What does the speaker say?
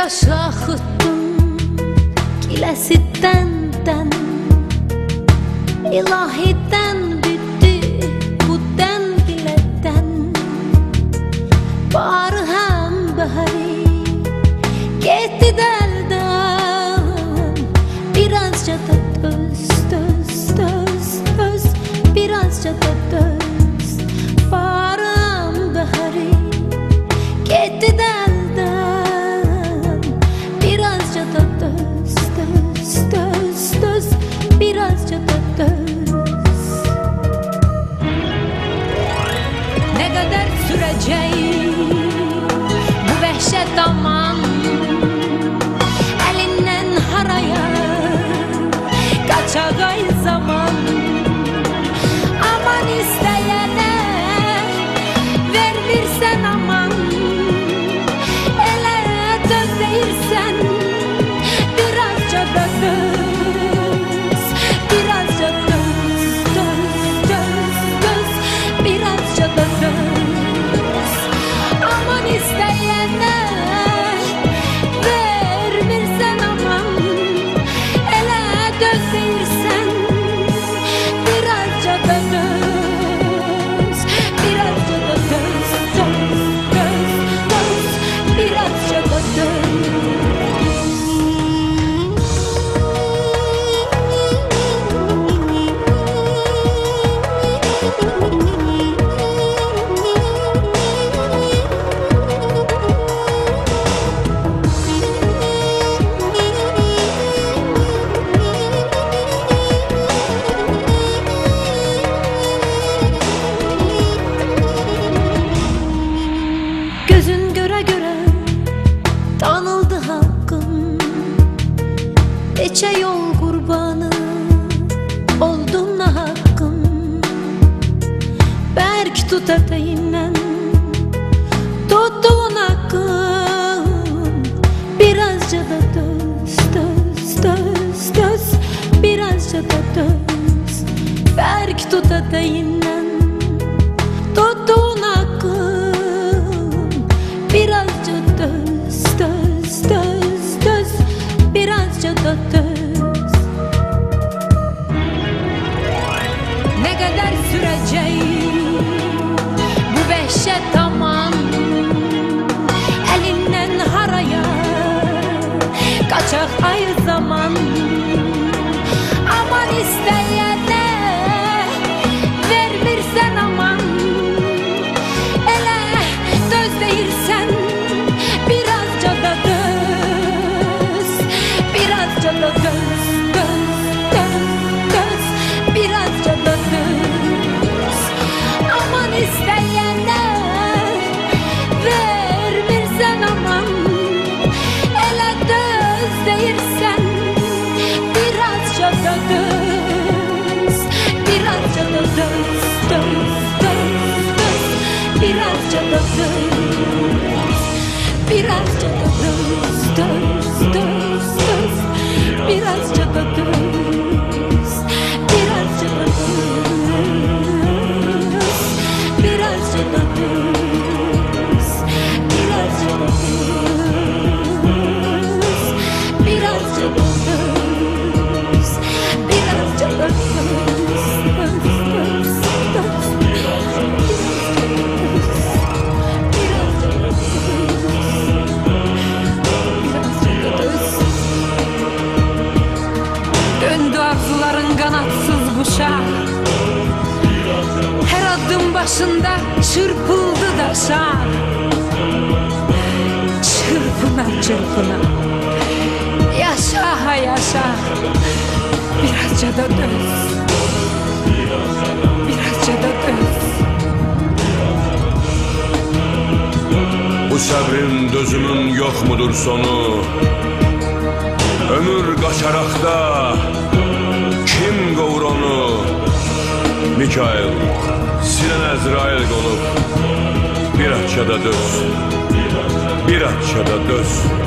yaşa xıttım kiləsindən İlahidən bitti bu dən bilədən Barı həm bəhəri getdi dəldən Birazca da döz, döz, döz, döz Birazca da döz Barı həm bəhəri getdi dəldən Birazca da döz, döz, döz, döz Birazca da döz Ne kadar sürecek bu vəhşət aman Elinden haraya kaçak ay zaman Aman isteyene vermirsen aman Ele döz deyirsen birazca da döz Birazca döz, döz, döz, döz Birazca da döz Aman isteyene vermirsen aman Ele döz deyirsen birazca da döz Birazca da döz, döz, döz, döz Birazca da döz Gözün göre göre tanıldı hakkım Neçe yol kurbanı oldum na hakkım Berk tut eteğinden tuttuğun hakkım Birazca da döz, döz, döz, döz Birazca da döz Berk tut eteğinden tuttuğun hakkım Birazca döz, döz, döz, döz Birazca da döz Ne kadar sürecek bu vəhşət aman Elinden haraya kaçak ay zaman Aman isteyene vermirsen aman Ele döz deyirsen birazca da döz Birazca da döz, döz, döz, döz Birazca da döz Aman isteyene vermirsen aman Ele döz deyirsen birazca da döz Birazca da döz, döz, döz, döz Birazca da döz Birazca da döz, döz, döz, döz Birazca da döz Birazca da döz Birazca da döz Birazca da döz Birazca da döz Birazca da döz Döndü arzuların kanatsız kuşa Her adım başında çırpıldı daşa Çırpına çırpına Yaşa ha yaşa Birazca da döz Birazca da döz Bu səbrin dözümün yok mudur sonu Ömür qaçaraqda kim qovur onu Mikail, sinən Əzrail qolub Bir açça da döz Bir açça da döz